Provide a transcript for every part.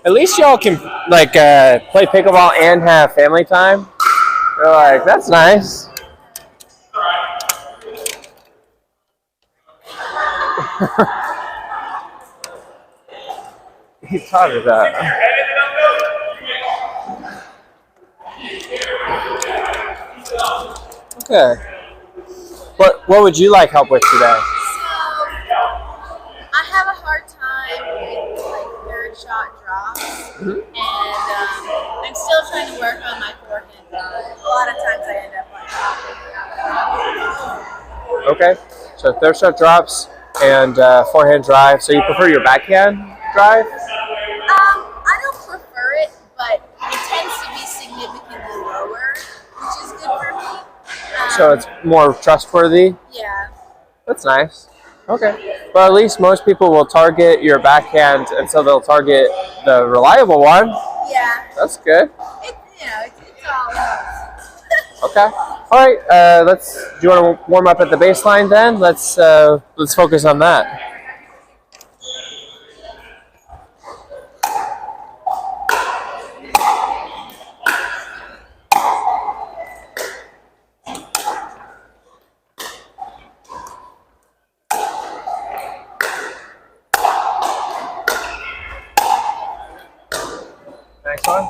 At least y'all can like play pickleball and have family time. They're like, that's nice. He's talking about. Okay. What would you like help with today? I have a hard time with like third shot drops, and I'm still trying to work on my forehand drive. A lot of times I end up like dropping. Okay. So third shot drops and forehand drive. So you prefer your backhand drive? I don't prefer it, but it tends to be significantly lower, which is good for me. So it's more trustworthy? Yeah. That's nice. Okay. Well, at least most people will target your backhand, and so they'll target the reliable one. Yeah. That's good. It's all Okay. All right. Do you want to warm up at the baseline then? Let's focus on that. Next one.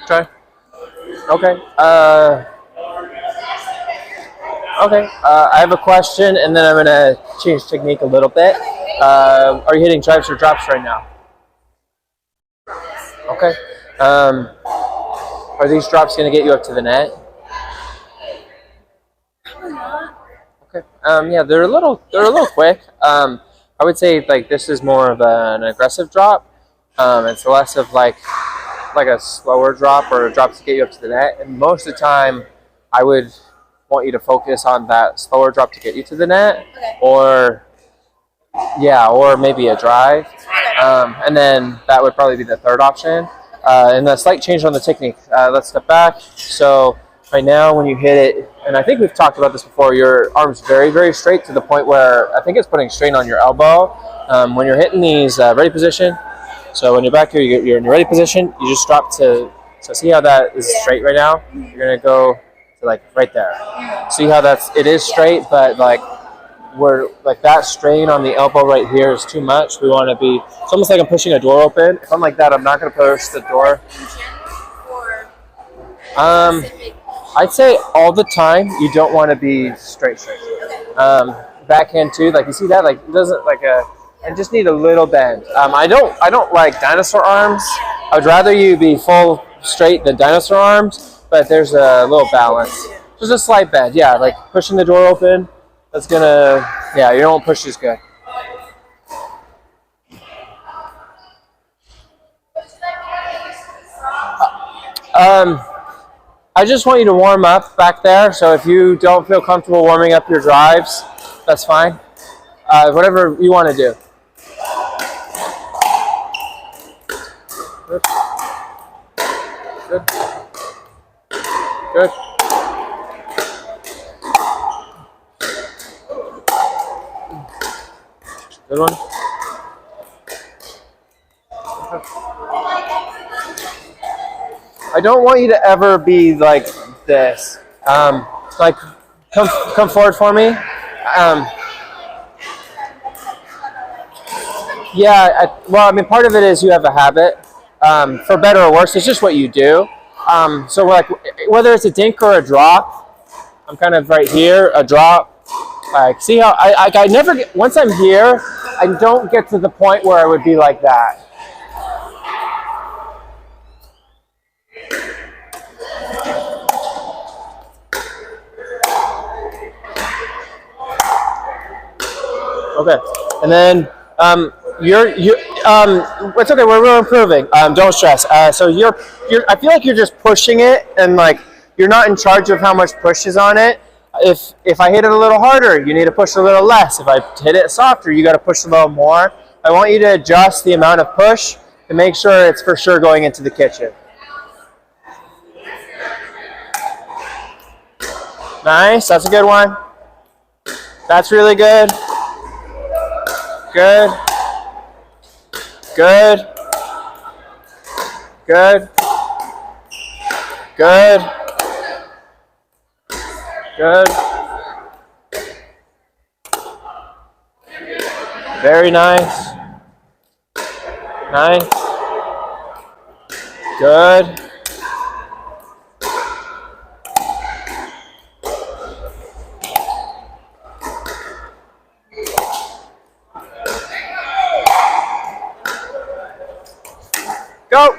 Try. Okay. Okay. I have a question, and then I'm gonna change technique a little bit. Are you hitting drives or drops right now? Okay. Are these drops gonna get you up to the net? Okay. Yeah, they're a little quick. I would say like this is more of an aggressive drop. It's less of like a slower drop or a drop to get you up to the net. And most of the time, I would want you to focus on that slower drop to get you to the net, or maybe a drive. And then that would probably be the third option. And a slight change on the technique. Let's step back. So right now, when you hit it, and I think we've talked about this before, your arm's very, very straight to the point where I think it's putting strain on your elbow. When you're hitting these ready position, so when you're back here, you're in your ready position, you just drop to, so see how that is straight right now? You're going to go to like right there. See how it is straight, but like we're like that strain on the elbow right here is too much. We want to be, it's almost like I'm pushing a door open. If I'm like that, I'm not going to push the door. I'd say all the time you don't want to be straight. Backhand too, like you see that, like it doesn't like I just need a little bend. I don't like dinosaur arms. I would rather you be full straight than dinosaur arms, but there's a little balance. Just a slight bend, yeah, like pushing the door open. That's gonna, yeah, you don't push as good. I just want you to warm up back there. So if you don't feel comfortable warming up your drives, that's fine. Whatever you want to do. Good. Good. Good. Good one. I don't want you to ever be like this. Like, come forward for me. Well, I mean, part of it is you have a habit. For better or worse, it's just what you do. So like, whether it's a dink or a drop, I'm kind of right here, a drop. Like, see how I never get, once I'm here, I don't get to the point where I would be like that. Okay, and then it's okay. We're improving. Don't stress. So I feel like you're just pushing it, and like you're not in charge of how much push is on it. If I hit it a little harder, you need to push a little less. If I hit it softer, you got to push a little more. I want you to adjust the amount of push to make sure it's for sure going into the kitchen. Nice, that's a good one. That's really good. Good. Good. Good. Good. Good. Very nice. Nice. Good. Go.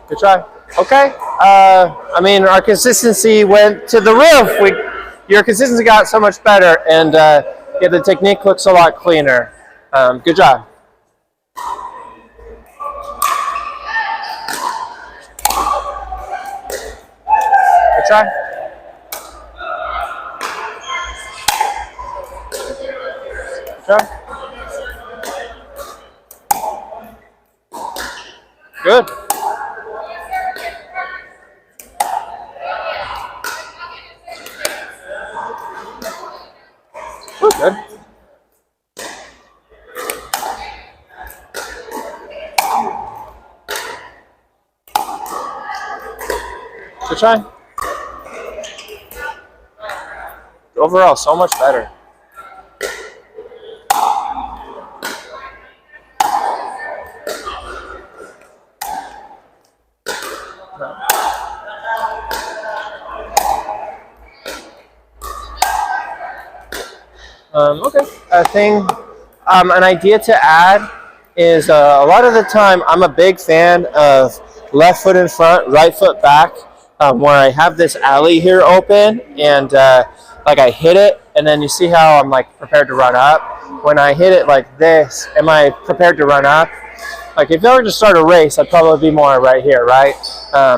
Good try. Okay. I mean, our consistency went to the roof. Your consistency got so much better, and yeah, the technique looks a lot cleaner. Good job. Good try. Good try. Good. Ooh, good. Good try. Overall, so much better. Okay. An idea to add is a lot of the time I'm a big fan of left foot in front, right foot back, where I have this alley here open and like I hit it, and then you see how I'm like prepared to run up. When I hit it like this, am I prepared to run up? Like if I were to start a race, I'd probably be more right here, right?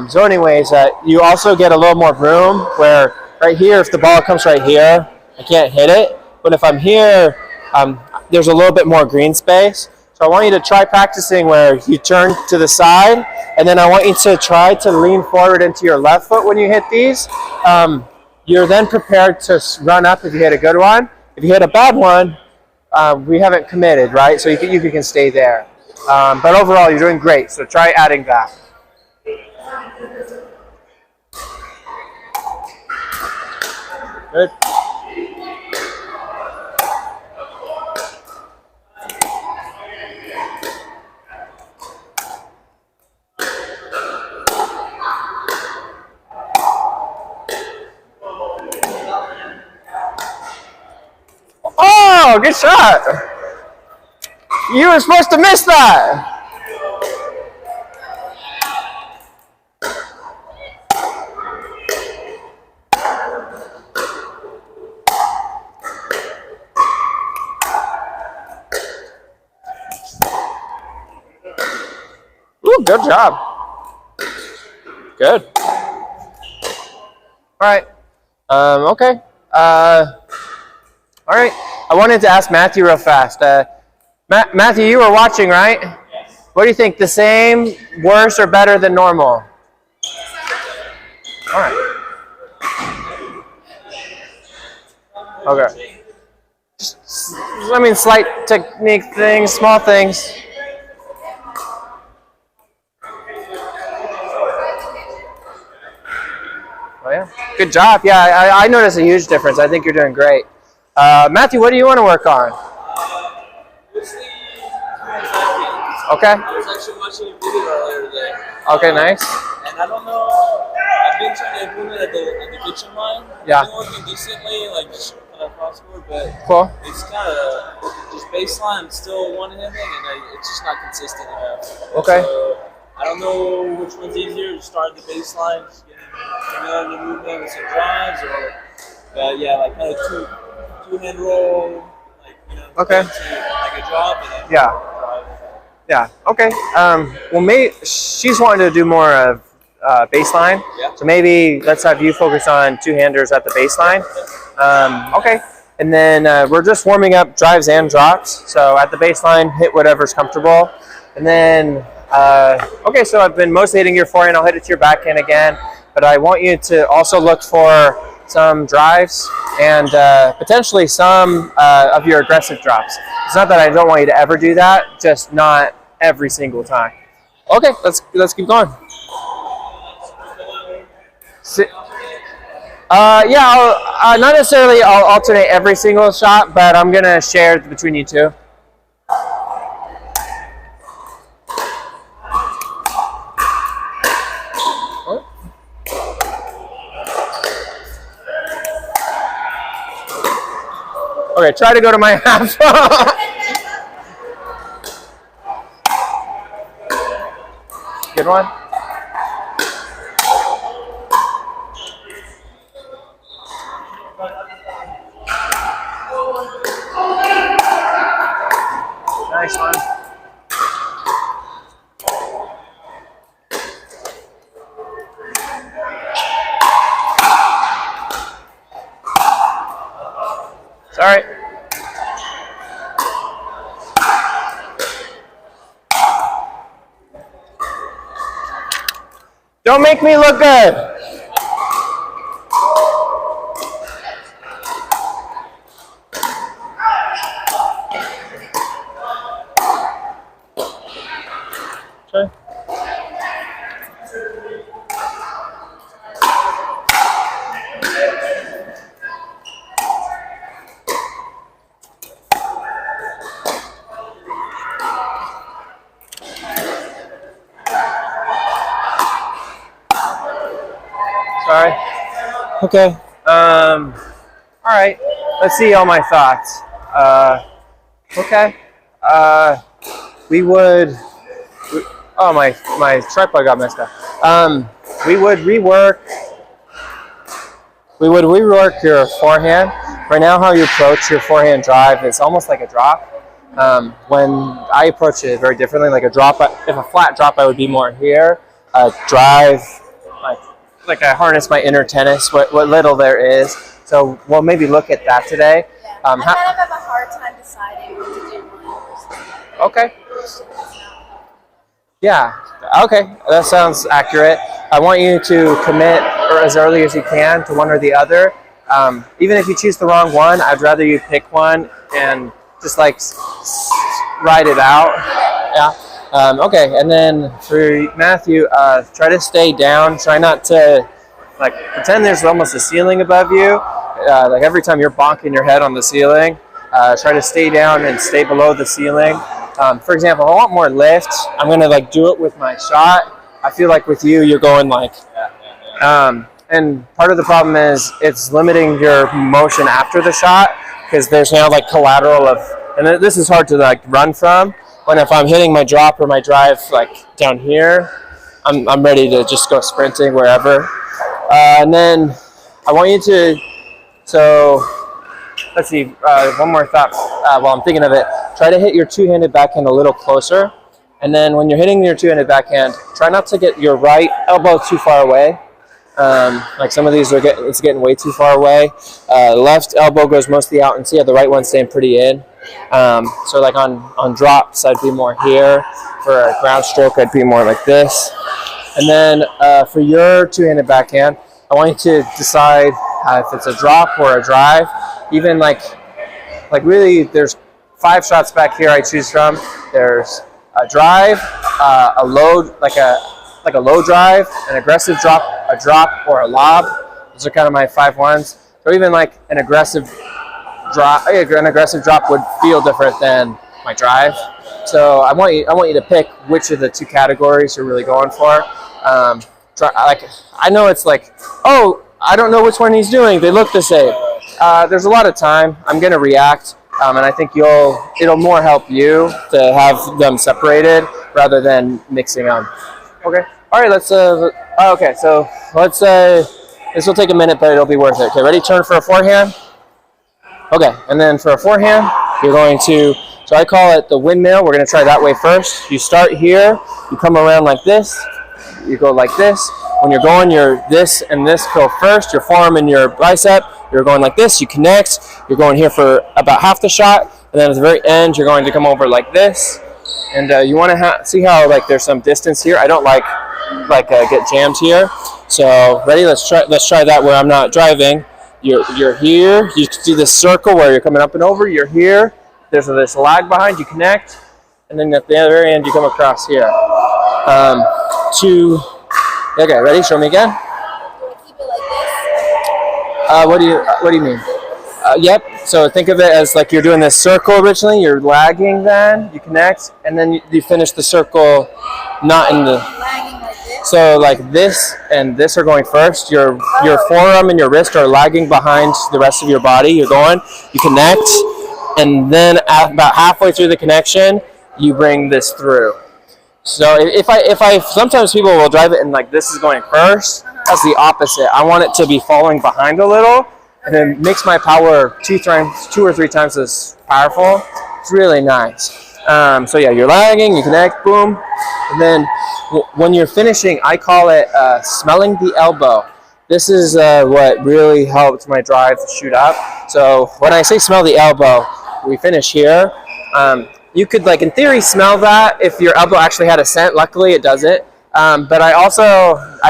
So anyways, you also get a little more room where right here, if the ball comes right here, I can't hit it. But if I'm here, there's a little bit more green space. So I want you to try practicing where you turn to the side, and then I want you to try to lean forward into your left foot when you hit these. You're then prepared to run up if you hit a good one. If you hit a bad one, we haven't committed, right? So you can stay there. But overall, you're doing great. So try adding that. Good. Oh, good shot. You were supposed to miss that. Ooh, good job. Good. All right. Okay. All right. I wanted to ask Matthew real fast. Matthew, you were watching, right? Yes. What do you think? The same, worse, or better than normal? All right. Okay. I mean, slight technique things, small things. Oh yeah. Good job. Yeah, I noticed a huge difference. I think you're doing great. Matthew, what do you want to work on? Okay. I was actually watching a video earlier today. Okay, nice. And I don't know, I've been trying to implement at the kitchen line. Yeah. I've been working decently, like just cross court, but Cool. it's kind of just baseline, still one-handing, and it's just not consistent enough. Okay. So I don't know which one's easier, to start the baseline, just getting familiar the movement with some drives, or, but yeah, like kind of two-hand roll, like, you know, Okay. like a drop, and then Yeah. drive. Yeah. Okay. Well, she's wanting to do more of baseline. Yeah. So maybe let's have you focus on two-handers at the baseline. Okay. And then we're just warming up drives and drops. So at the baseline, hit whatever's comfortable. And then, okay, so I've been mostly hitting your forehand. I'll hit it to your backhand again. But I want you to also look for some drives and potentially some of your aggressive drops. It's not that I don't want you to ever do that, just not every single time. Okay, let's keep going. Yeah, not necessarily I'll alternate every single shot, but I'm going to share between you two. Okay, try to go to my half. Good one. Nice one. Sorry. Don't make me look good. Okay. Sorry. Okay. All right. Let's see all my thoughts. Okay. Oh, my tripod got messed up. We would rework your forehand. Right now, how you approach your forehand drive is almost like a drop. When I approach it very differently, like a drop, if a flat drop, I would be more here. A drive, like I harness my inner tennis, what little there is. So we'll maybe look at that today. Yeah. I kind of have a hard time deciding what to do one versus the other. Okay. Yeah. Okay. That sounds accurate. I want you to commit as early as you can to one or the other. Even if you choose the wrong one, I'd rather you pick one and just like ride it out. Yeah. Okay. And then for Matthew, try to stay down. Try not to like pretend there's almost a ceiling above you. Like every time you're bonking your head on the ceiling, try to stay down and stay below the ceiling. For example, I want more lift. I'm gonna like do it with my shot. I feel like with you, you're going like, and part of the problem is it's limiting your motion after the shot because there's now like collateral of, and this is hard to like run from. When if I'm hitting my drop or my drive like down here, I'm ready to just go sprinting wherever. And then I want you to, so let's see, one more thought while I'm thinking of it. Try to hit your two-handed backhand a little closer. And then when you're hitting your two-handed backhand, try not to get your right elbow too far away. Like some of these it's getting way too far away. Left elbow goes mostly out and see how the right one's staying pretty in. So like on drops, I'd be more here. For a ground stroke, I'd be more like this. And then for your two-handed backhand, I want you to decide if it's a drop or a drive. Even like really, there's 5 shots back here I choose from. There's a drive, a low, like a low drive, an aggressive drop, a drop, or a lob. Those are kind of my 5 ones. So even like an aggressive drop would feel different than my drive. So I want you to pick which of the 2 categories you're really going for. I know it's like, oh, I don't know which one he's doing. They look the same. There's a lot of time. I'm gonna react, and I think it'll more help you to have them separated rather than mixing them. Okay. All right. Let's. Okay. So let's. This will take a minute, but it'll be worth it. Okay. Ready? Turn for a forehand. Okay. And then for a forehand, you're going to. So I call it the windmill. We're gonna try that way first. You start here. You come around like this. You go like this. when you're going, this and this go first. Your forearm and your bicep. You're going like this. You connect. You're going here for about half the shot, and then at the very end, you're going to come over like this. And you want to see how like there's some distance here. I don't like get jammed here. So ready? Let's try that where I'm not driving. You're here. You can see this circle where you're coming up and over. You're here. There's this lag behind. You connect, and then at the very end, you come across here. Okay, ready? Show me again. Do I keep it like this? What do you mean? Yep. So think of it as like you're doing this circle originally. You're lagging, then you connect, and then you finish the circle, not in the. Lagging like this? So like this and this are going first. Your forearm and your wrist are lagging behind the rest of your body. You're going. You connect, and then about halfway through the connection, you bring this through. So if I sometimes people will drive it and like this is going first. That's the opposite. I want it to be falling behind a little, and it makes my power two or three times as powerful. It's really nice. So yeah, you're lagging, you connect, boom, and then when you're finishing, I call it smelling the elbow. This is what really helped my drive shoot up. So when I say smell the elbow, we finish here. You could, like, in theory, smell that if your elbow actually had a scent. Luckily, it doesn't. But I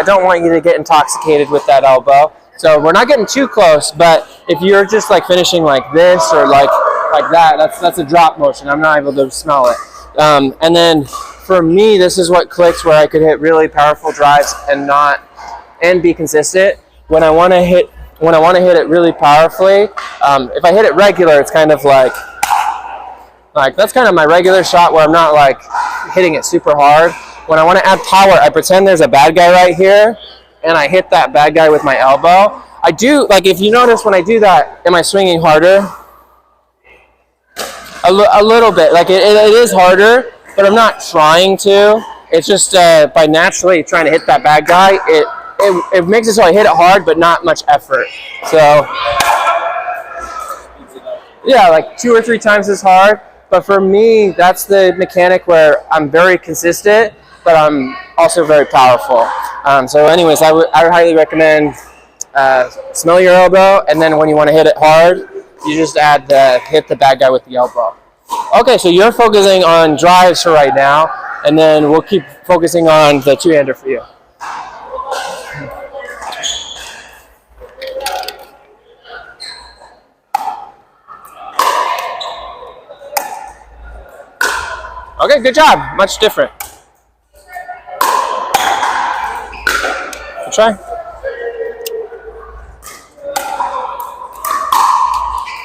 don't want you to get intoxicated with that elbow. So we're not getting too close, but if you're just, like, finishing like this or like that, that's a drop motion. I'm not able to smell it. And then for me, this is what clicks where I could hit really powerful drives and be consistent. When I want to hit it really powerfully, if I hit it regular, it's kind of like that's kind of my regular shot where I'm not like hitting it super hard. When I want to add power, I pretend there's a bad guy right here, and I hit that bad guy with my elbow. I do, like, if you notice when I do that, am I swinging harder? A little bit. Like it is harder, but I'm not trying to. It's just by naturally trying to hit that bad guy, it makes it so I hit it hard, but not much effort. So yeah, like 2 or 3 times as hard. But for me, that's the mechanic where I'm very consistent, but I'm also very powerful. So anyways, I would highly recommend smell your elbow, and then when you want to hit it hard, you just hit the bad guy with the elbow. Okay, so you're focusing on drives for right now, and then we'll keep focusing on the two-hander for you. Okay, good job. Much different. Good try.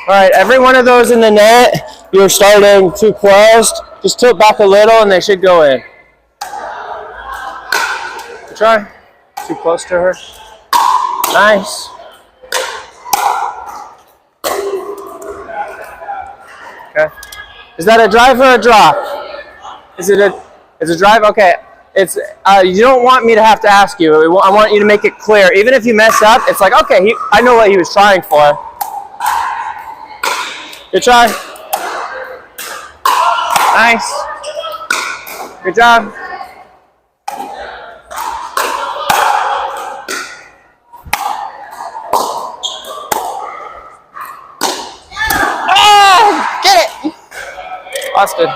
All right, every one of those in the net, you're starting too close. Just tilt back a little and they should go in. Good try. Too close to her. Nice. Okay. Is that a drive or a drop? Is it a drive? Okay. It's you don't want me to have to ask you. I want you to make it clear. Even if you mess up, it's like, okay, I know what he was trying for. Good try. Nice. Good job. Ah, get it. That's good.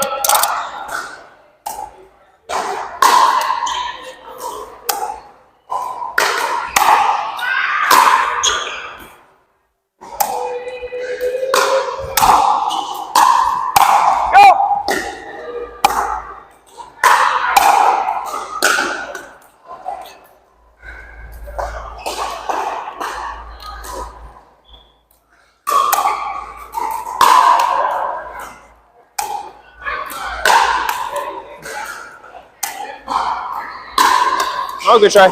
Oh, good try.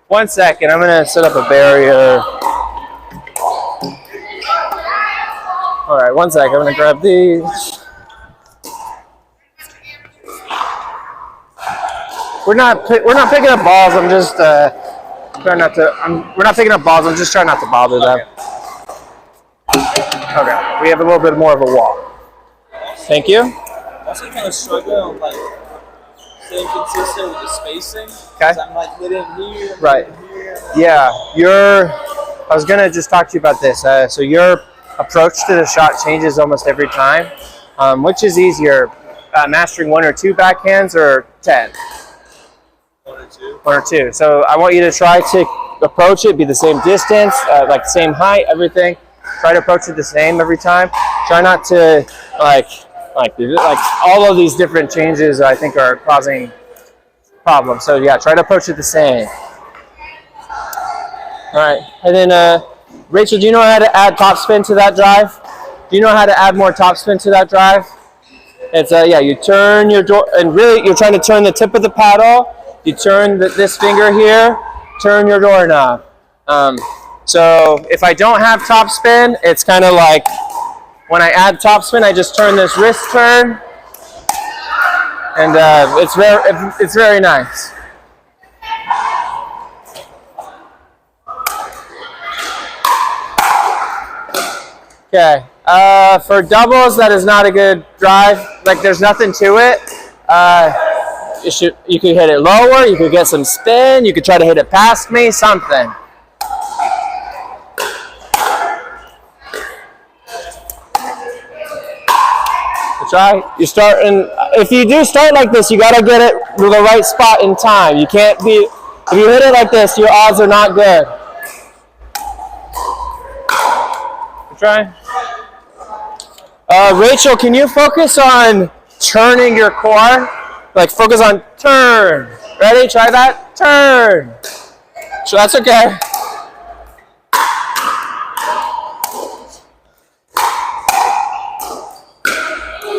1 second. I'm going to set up a barrier. All right, 1 second. I'm going to grab these. We're not picking up balls. I'm just trying not to. We're not picking up balls. I'm just trying not to bother them. Okay. We have a little bit more of a wall. Thank you. Also, kind of struggle on like staying consistent with the spacing. Okay. I'm like hitting here, Right. hitting here. Yeah, I was gonna just talk to you about this. So your approach to the shot changes almost every time. Which is easier, mastering 1 or 2 backhands or 10? 1 or 2. 1 or 2. So I want you to try to approach it, be the same distance, like the same height, everything. Try to approach it the same every time. Try not to like all of these different changes. I think are causing problems. So yeah, try to approach it the same. All right, and then Rachel, do you know how to add topspin to that drive? Do you know how to add more topspin to that drive? It's yeah, you turn your door, and really you're trying to turn the tip of the paddle. You turn this finger here, turn your doorknob. So if I don't have topspin, it's kind of like when I add topspin, I just turn this wrist turn, and it's very nice. Okay. For doubles, that is not a good drive. Like, there's nothing to it. You could hit it lower. You could get some spin. You could try to hit it past me. Something. Try. You start, and if you do start like this, you gotta get it to the right spot in time. You can't be. If you hit it like this, your odds are not good. Try. Rachel, can you focus on turning your core? Like, focus on turn. Ready? Try that. Turn. So that's okay.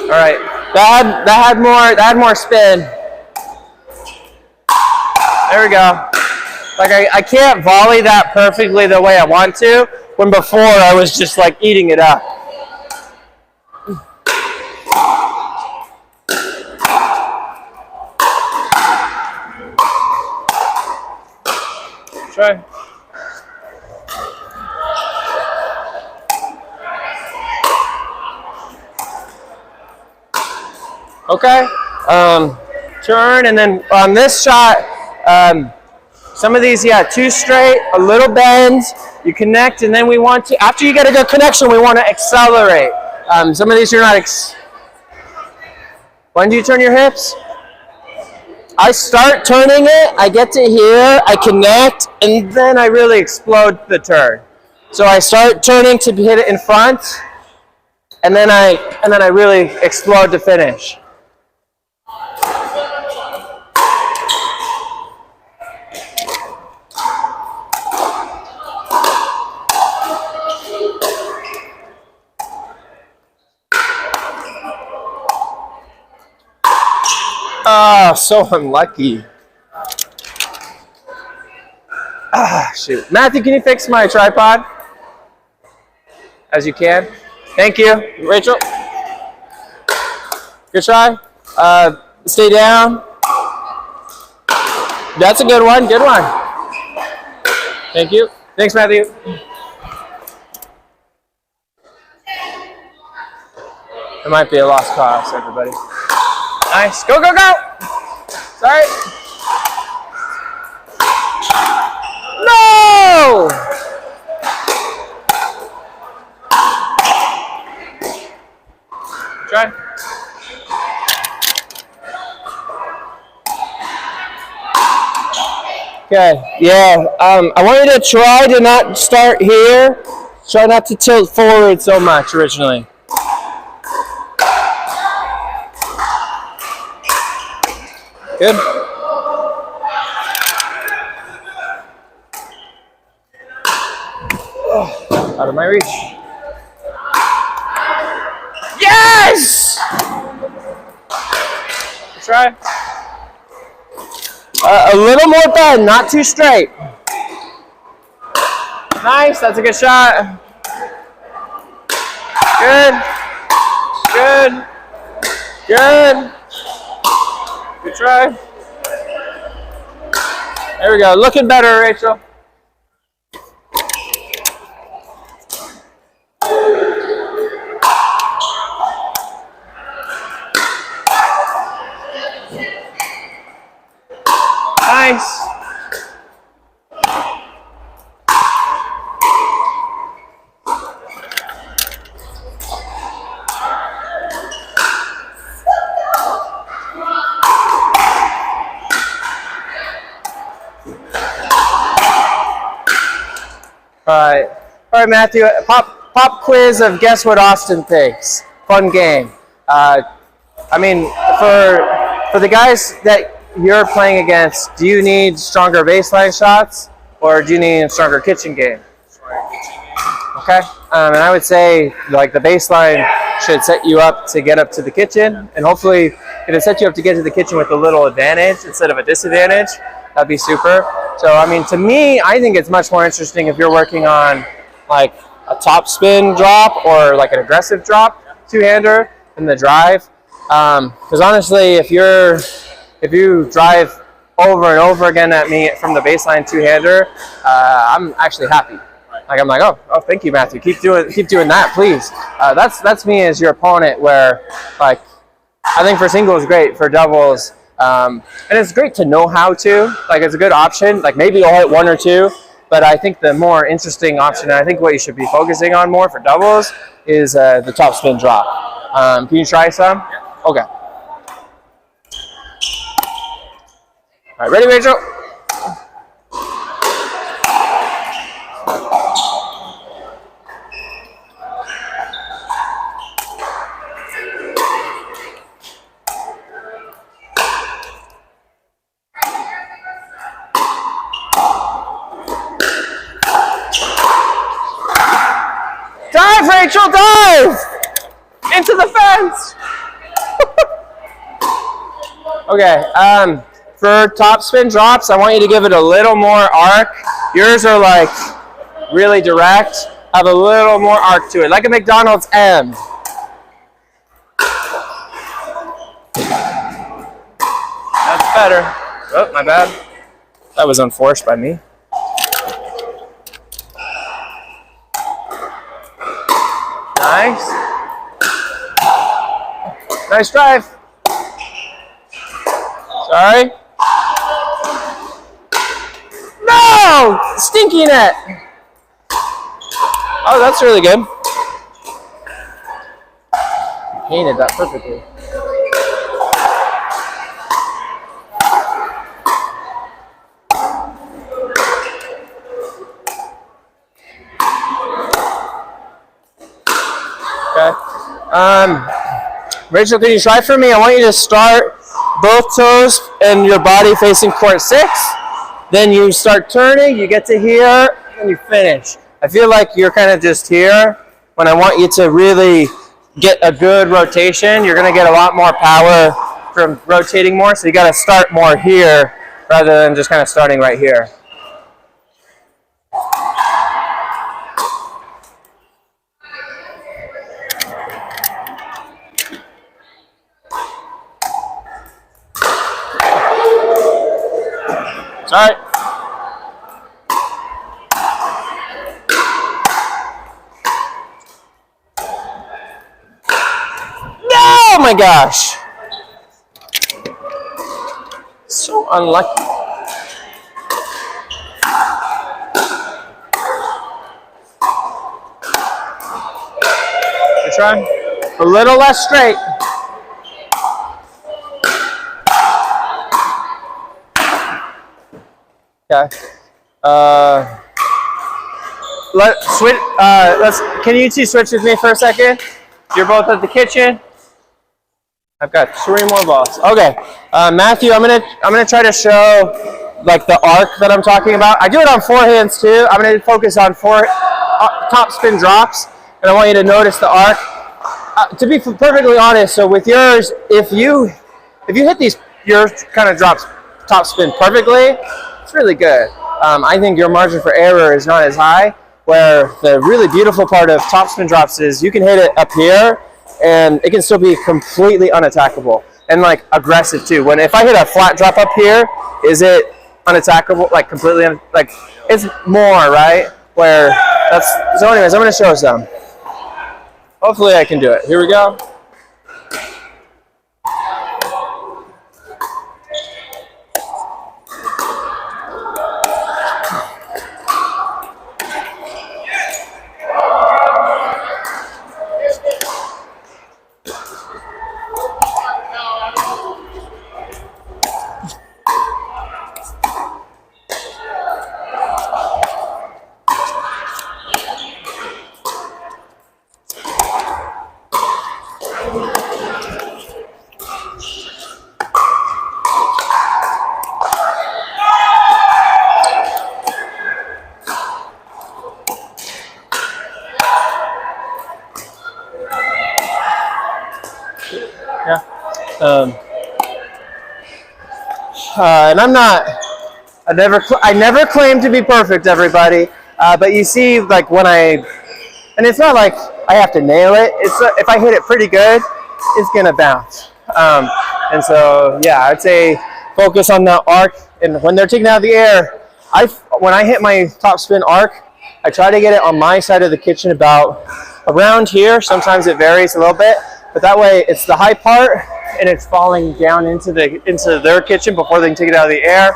All right. That had more spin. There we go. Like I can't volley that perfectly the way I want to, when before I was just like eating it up. Try. Okay. Turn, and then on this shot, some of these, yeah, 2 straight, a little bend, you connect, and then we want to, after you get a good connection, we want to accelerate. Some of these you're not, when do you turn your hips? I start turning it, I get to here, I connect, and then I really explode the turn. So I start turning to hit it in front, and then I really explode to finish. Ah, so unlucky. Ah, shoot. Matthew, can you fix my tripod? As you can. Thank you. Rachel? Good try. Stay down. That's a good one. Good one. Thank you. Thanks, Matthew. It might be a lost cause, everybody. Nice. Go, go, go! Sorry. No! Try. Okay, yeah. I want you to try to not start here. Try not to tilt forward so much originally. Good. Oh, out of my reach. Yes! Try. A little more bend, not too straight. Nice, that's a good shot. Good. Good. Good. Good try. There we go. Looking better, Rachel. All right, Matthew. Pop quiz of guess what Austin thinks. Fun game. I mean, for the guys that you're playing against, do you need stronger baseline shots or do you need a stronger kitchen game? Okay. And I would say like the baseline should set you up to get up to the kitchen, and hopefully it'll set you up to get to the kitchen with a little advantage instead of a disadvantage. That'd be super. So I mean, to me, I think it's much more interesting if you're working on like a top spin drop or like an aggressive drop two-hander than the drive. Because honestly, if you drive over and over again at me from the baseline two-hander, I'm actually happy. Like I'm like, oh, thank you, Matthew. Keep doing that, please. That's me as your opponent. Where like I think for singles great, for doubles, and it's great to know how to. Like it's a good option. Like maybe you'll hit one or two, but I think the more interesting option, and I think what you should be focusing on more for doubles, is the top spin drop. Can you try some? Okay. All right, ready, Rachel? Dive, Rachel, dive! Into the fence! Okay, for top spin drops, I want you to give it a little more arc. Yours are like really direct. Have a little more arc to it, like a McDonald's M. That's better. Oh, my bad. That was unforced by me. Nice. Nice drive. Sorry. No! Stinky net. Oh, that's really good. Painted that perfectly. Okay. Rachel, can you try for me? I want you to start both toes and your body facing court 6. Then you start turning, you get to here, and you finish. I feel like you're kind of just here. When I want you to really get a good rotation, you're going to get a lot more power from rotating more. So you got to start more here rather than just kind of starting right here. Sorry. Oh my gosh. So unlucky. Good try. A little less straight. Okay. Can you two switch with me for a second? You're both at the kitchen. I've got 3 more balls. Okay, Matthew, I'm gonna try to show like the arc that I'm talking about. I do it on forehands too. I'm gonna focus on top spin drops, and I want you to notice the arc. To be perfectly honest, so with yours, if you hit your kind of drops top spin perfectly, it's really good. I think your margin for error is not as high. Where the really beautiful part of top spin drops is you can hit it up here, and it can still be completely unattackable and like aggressive too. If I hit a flat drop up here, is it unattackable? Like completely, like it's more, right? So anyways, I'm gonna show some. Hopefully I can do it. Here we go. And I never claim to be perfect, everybody. But you see, like when and it's not like I have to nail it. It's if I hit it pretty good, it's gonna bounce. And so yeah, I'd say focus on the arc. And when they're taken out of the air, when I hit my topspin arc, I try to get it on my side of the kitchen about around here. Sometimes it varies a little bit, but that way it's the high part and it's falling down into their kitchen before they can take it out of the air.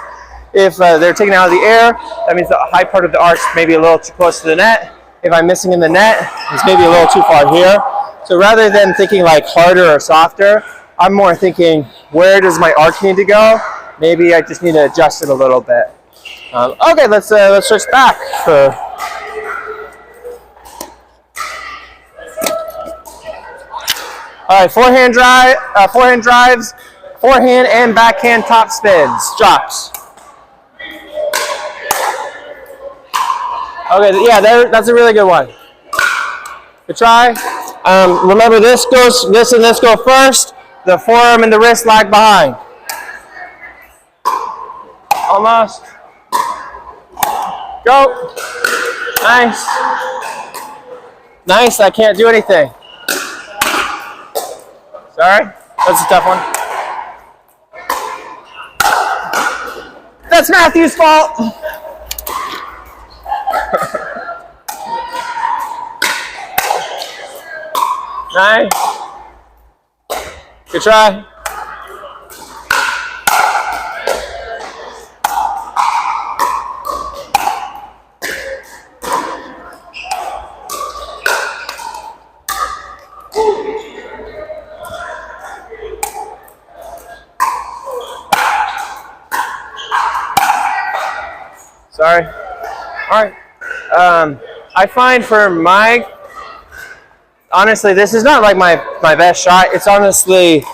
If they're taken out of the air, that means the high part of the arc's maybe a little too close to the net. If I'm missing in the net, it's maybe a little too far here. So rather than thinking like harder or softer, I'm more thinking, where does my arc need to go? Maybe I just need to adjust it a little bit. Okay, let's switch back. All right, forehand drives, forehand and backhand top spins, drops. Okay, yeah, that's a really good one. Good try. Remember, this and this go first. The forearm and the wrist lag behind. Almost. Go. Nice. Nice, I can't do anything. Sorry, that's a tough one. That's Matthew's fault. Nice. Good try. Sorry. All right. I find honestly, this is not like my best shot. It's honestly,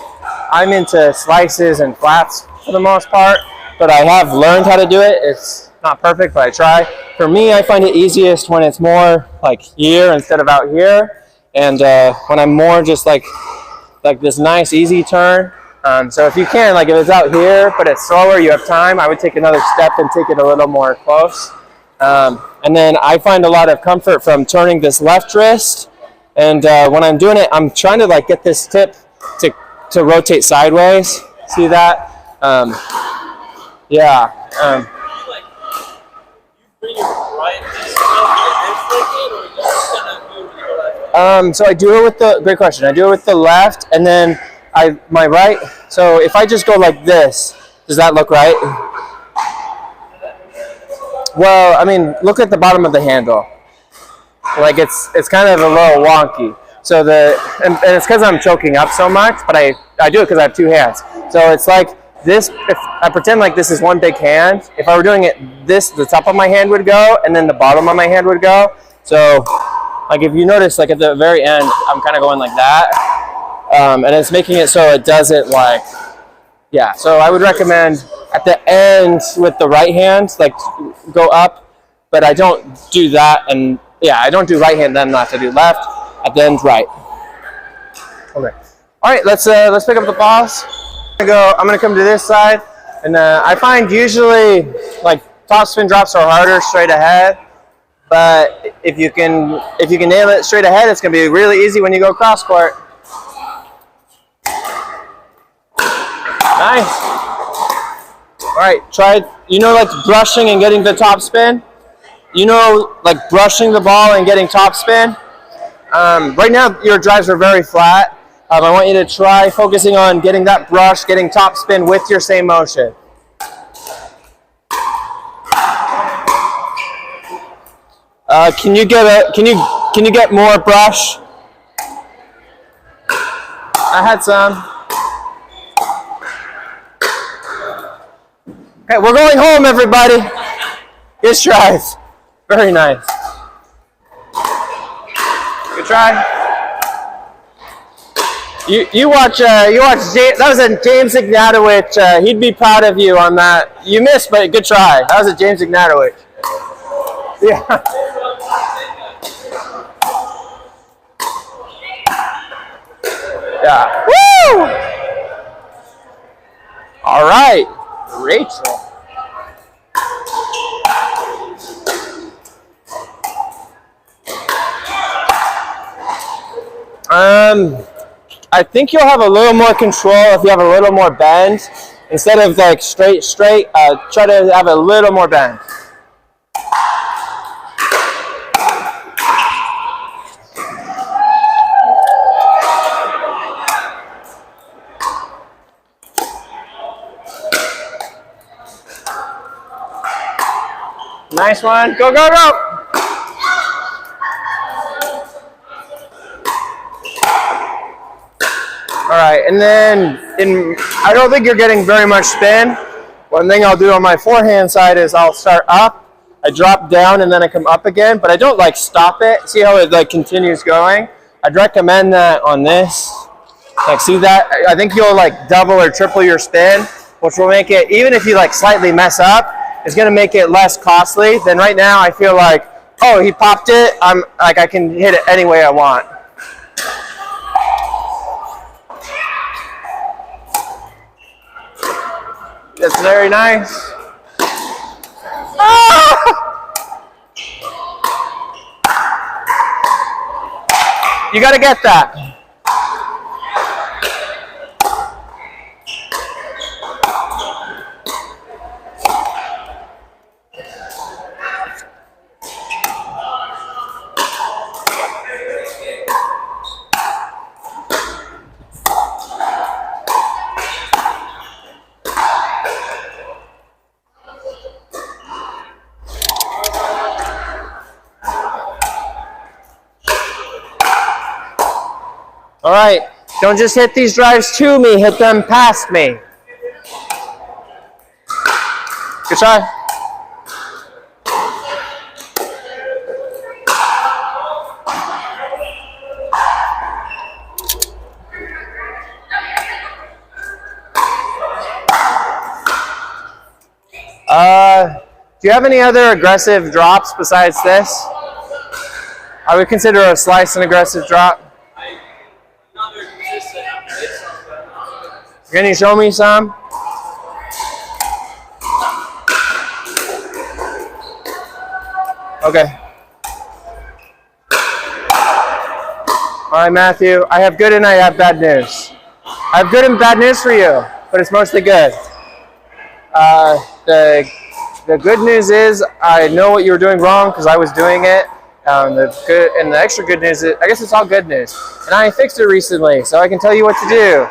I'm into slices and flats for the most part, but I have learned how to do it. It's not perfect, but I try. For me, I find it easiest when it's more like here instead of out here, and when I'm more just like this nice easy turn. So if you can, like if it's out here, but it's slower, you have time, I would take another step and take it a little more close. And then I find a lot of comfort from turning this left wrist. And when I'm doing it, I'm trying to like get this tip to rotate sideways. See that? Yeah. You bring it right this or you just kind of move with your left? So I do it with great question. I do it with the left, and then my right. So if I just go like this, does that look right? Well, I mean, look at the bottom of the handle. Like it's kind of a little wonky. So and it's because I'm choking up so much, but I do it because I have two hands. So it's like this. If I pretend like this is one big hand, if I were doing it the top of my hand would go, and then the bottom of my hand would go. So like if you notice, like at the very end, I'm kind of going like that, and it's making it so it doesn't like, yeah. So I would recommend at the end with the right hand, like go up, but I don't do that, and yeah, I don't do right hand, then not to do left. At the end, right. Okay. All right, let's pick up the balls. I'm gonna come to this side, and I find usually like topspin drops are harder straight ahead, but if you can nail it straight ahead, it's gonna be really easy when you go cross court. Nice. All right, try, like brushing and getting the topspin. Like brushing the ball and getting topspin. Right now, your drives are very flat. I want you to try focusing on getting that brush, getting topspin with your same motion. Can you get more brush? I had some. Okay, we're going home, everybody. Good tries. Very nice. Good try. You watch James, that was a James Ignatowicz. He'd be proud of you on that. You missed, but good try. That was a James Ignatowicz. Yeah. Yeah. Woo! All right, Rachel. I think you'll have a little more control if you have a little more bend. Instead of like straight, try to have a little more bend. Nice one. Go, go, go. All right, and then I don't think you're getting very much spin. One thing I'll do on my forehand side is I'll start up, I drop down, and then I come up again, but I don't like stop it. See how it like continues going? I'd recommend that on this. Like, see that? I think you'll like double or triple your spin, which will make it, even if you like slightly mess up, it's gonna make it less costly. Then right now I feel like, oh, he popped it. I'm like, I can hit it any way I want. That's very nice. Ah! You gotta get that. All right, don't just hit these drives to me, hit them past me. Good try. Do you have any other aggressive drops besides this? I would consider a slice an aggressive drop. Can you show me some? Okay. All right, Matthew. I have good and I have bad news. I have good and bad news for you, but it's mostly good. The good news is I know what you were doing wrong because I was doing it. The extra good news is, I guess it's all good news. And I fixed it recently, so I can tell you what to do.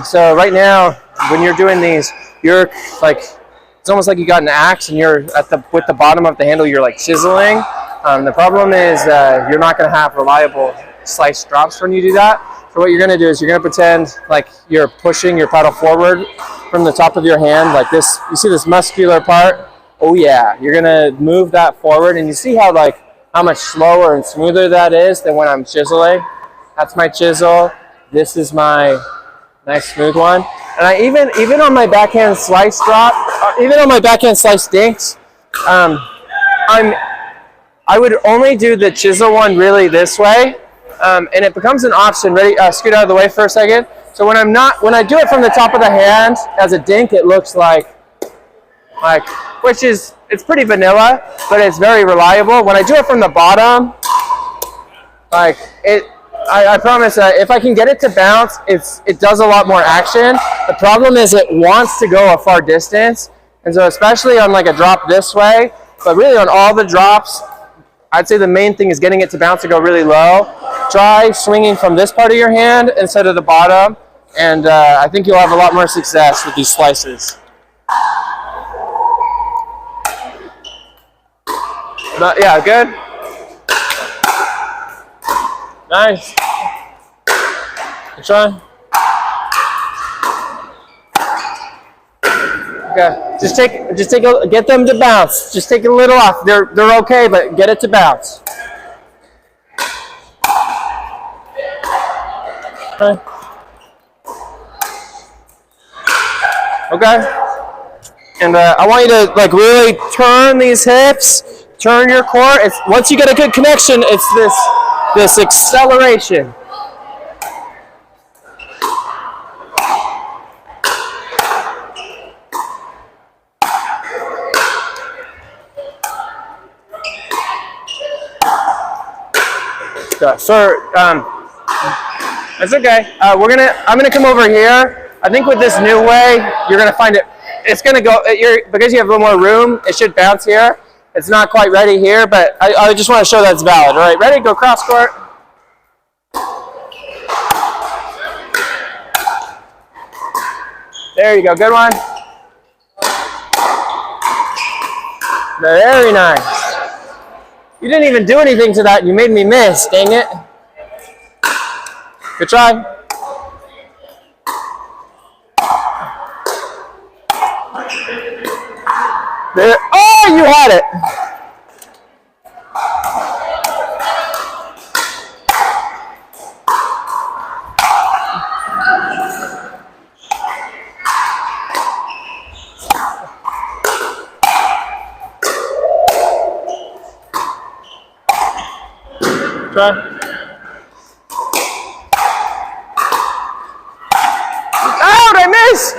So right now, when you're doing these, you're like, it's almost like you got an axe and you're with the bottom of the handle, you're like chiseling. The problem is you're not going to have reliable slice drops when you do that. So what you're going to do is you're going to pretend like you're pushing your paddle forward from the top of your hand, like this. You see this muscular part? Oh yeah, you're going to move that forward, and you see how much slower and smoother that is than when I'm chiseling. That's my chisel. This is my nice smooth one. And I even on my backhand slice drop, even on my backhand slice dinks, I would only do the chisel one really this way, and it becomes an option. Ready? Scoot out of the way for a second. So when I do it from the top of the hand as a dink, it looks like, it's pretty vanilla, but it's very reliable. When I do it from the bottom, I promise if I can get it to bounce, it does a lot more action. The problem is it wants to go a far distance, and so especially on like a drop this way, but really on all the drops, I'd say the main thing is getting it to bounce to go really low. Try swinging from this part of your hand instead of the bottom, and I think you'll have a lot more success with these slices. But yeah, good. Nice. Good try. Okay. Get them to bounce. Just take it a little off. They're okay, but get it to bounce. Okay. Okay. And I want you to really turn these hips, turn your core. Once you get a good connection, it's this acceleration. Good. So, that's okay. I'm gonna come over here. I think with this new way, you're gonna find it. It's gonna go. Because you have a little more room. It should bounce here. It's not quite ready here, but I just want to show that's valid. All right, ready? Go cross court. There you go. Good one. Very nice. You didn't even do anything to that. You made me miss. Dang it. Good try. There. Oh, you had it. Try. Out! I missed.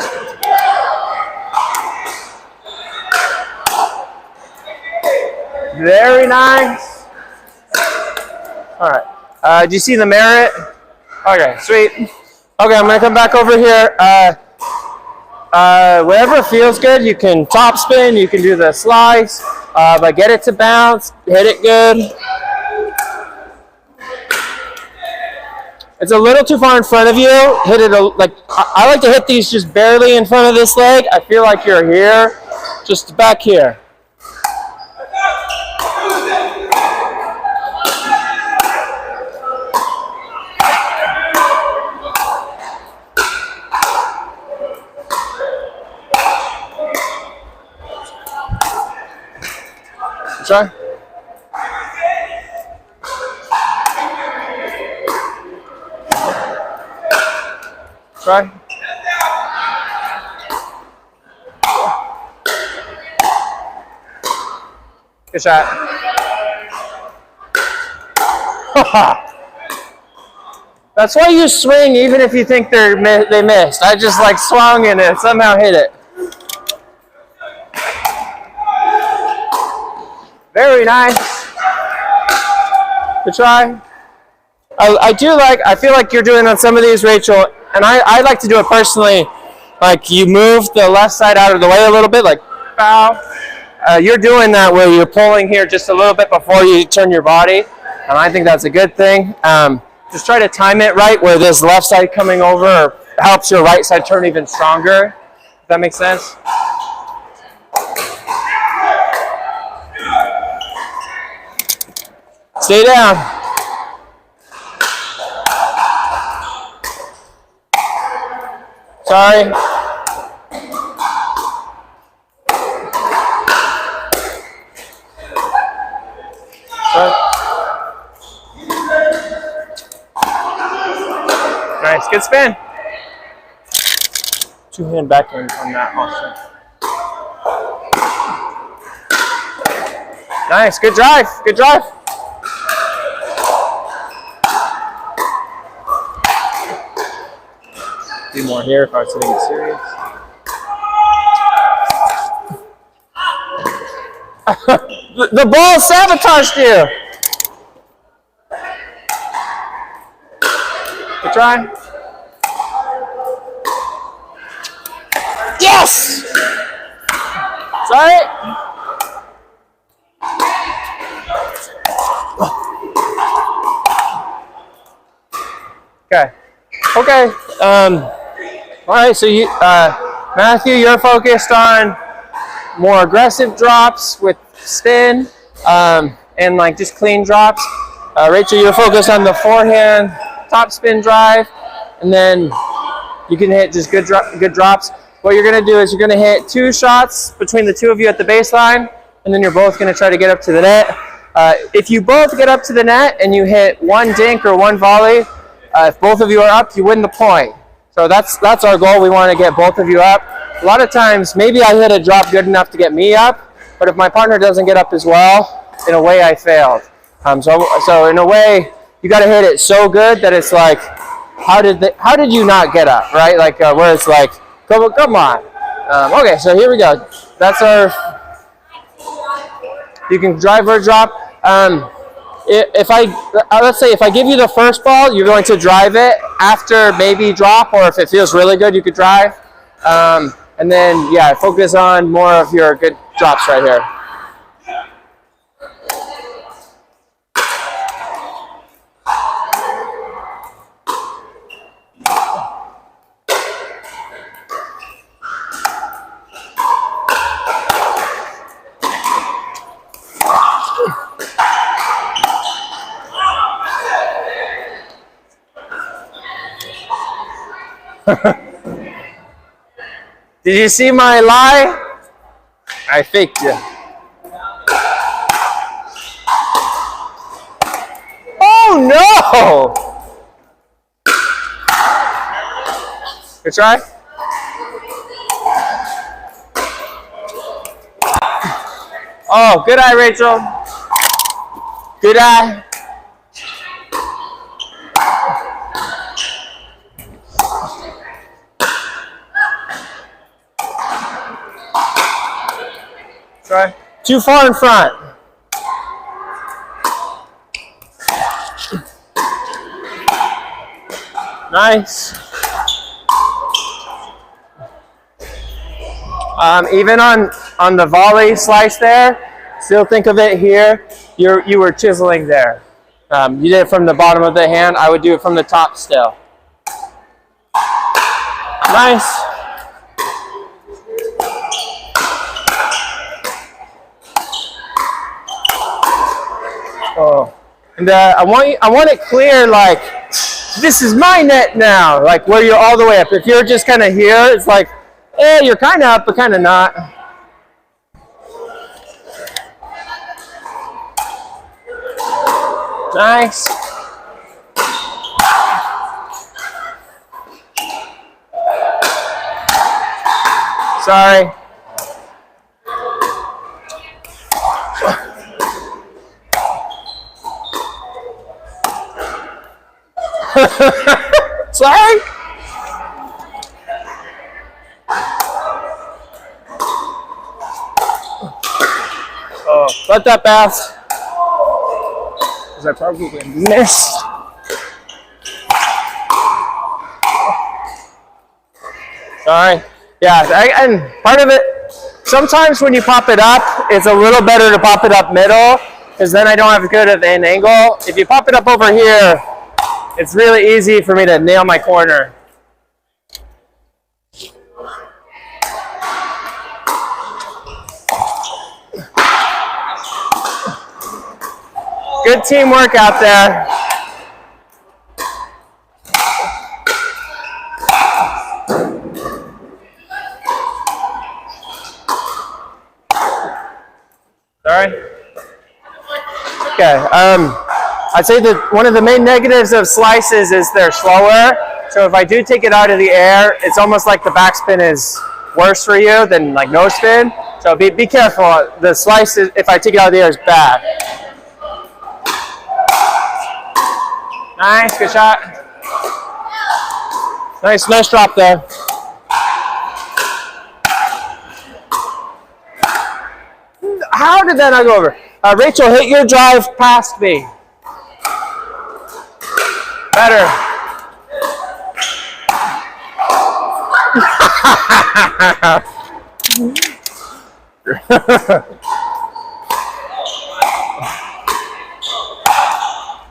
Very nice. All right. Do you see the merit? Okay, sweet. Okay, I'm gonna come back over here. Whatever feels good, you can top spin, you can do the slice, but get it to bounce, hit it good. It's a little too far in front of you. Hit it like I like to hit these just barely in front of this leg. I feel like you're here, just back here. Try. Try. Good shot. That's why you swing even if you think they missed. I just like swung and it somehow hit it. Very nice. Good try. I feel like you're doing on some of these, Rachel, and I like to do it personally. Like you move the left side out of the way a little bit, like bow. You're doing that where you're pulling here just a little bit before you turn your body, and I think that's a good thing. Just try to time it right where this left side coming over helps your right side turn even stronger. If that makes sense. Stay down. Sorry. Nice, good spin. Two-hand backhand on that also. Nice, good drive, good drive. Do more here if I was taking it serious. The ball sabotaged you. Good try. Yes! Sorry. Okay. Okay. All right. So you, Matthew, you're focused on more aggressive drops with spin and like just clean drops. Rachel, you're focused on the forehand top spin drive, and then you can hit just good drops. What you're going to do is you're going to hit 2 shots between the two of you at the baseline, and then you're both going to try to get up to the net. If you both get up to the net and you hit 1 dink or 1 volley, if both of you are up, you win the point. So that's our goal. We want to get both of you up. A lot of times, maybe I hit a drop good enough to get me up, but if my partner doesn't get up as well, in a way I failed. So in a way, you got to hit it so good that it's like, how did you not get up, right? Like where it's like, come on. Okay, so here we go. That's our. You can drive or drop. If I, let's say if I give you the first ball, you're going to drive it after maybe drop, or if it feels really good, you could drive. And then, yeah, focus on more of your good drops right here. Did you see my lie? I faked you. Oh no! Good try. Oh, good eye, Rachel. Good eye. Try. Too far in front. Nice. Even on the volley slice there, still think of it here. You were chiseling there. You did it from the bottom of the hand. I would do it from the top still. Nice. Oh, and I want it clear, like this is my net now, like where you're all the way up. If you're just kind of here, it's like, you're kind of up, but kind of not. Nice. Sorry. Sorry? Oh, let that pass. Because I probably missed. Sorry. Yeah, and part of it, sometimes when you pop it up, it's a little better to pop it up middle, because then I don't have as good of an angle. If you pop it up over here, it's really easy for me to nail my corner. Good teamwork out there. Sorry. Okay. I'd say that one of the main negatives of slices is they're slower. So if I do take it out of the air, it's almost like the backspin is worse for you than like no spin. So be careful. The slice, if I take it out of the air, is bad. Nice, good shot. Nice drop there. How did that not go over? Rachel, hit your drive past me. Better.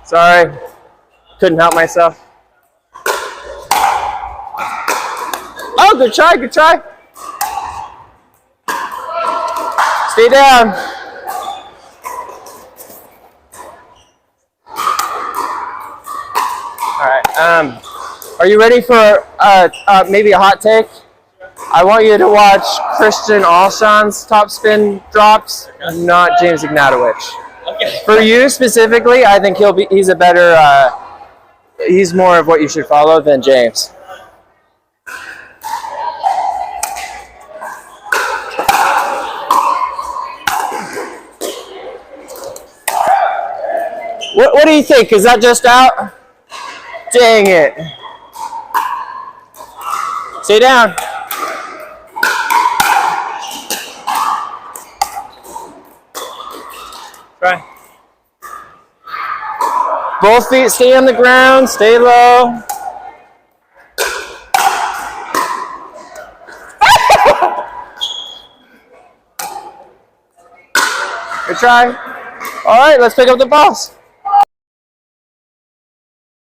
Sorry. Couldn't help myself. Oh, good try, good try. Stay down. All right. Are you ready for maybe a hot take? I want you to watch Christian Alshon's topspin drops, not James Ignatowicz. Okay. For you specifically, I think he's a better. He's more of what you should follow than James. What do you think? Is that just out? Dang it. Stay down. Try. Both feet stay on the ground. Stay low. Good try. All right, let's pick up the balls.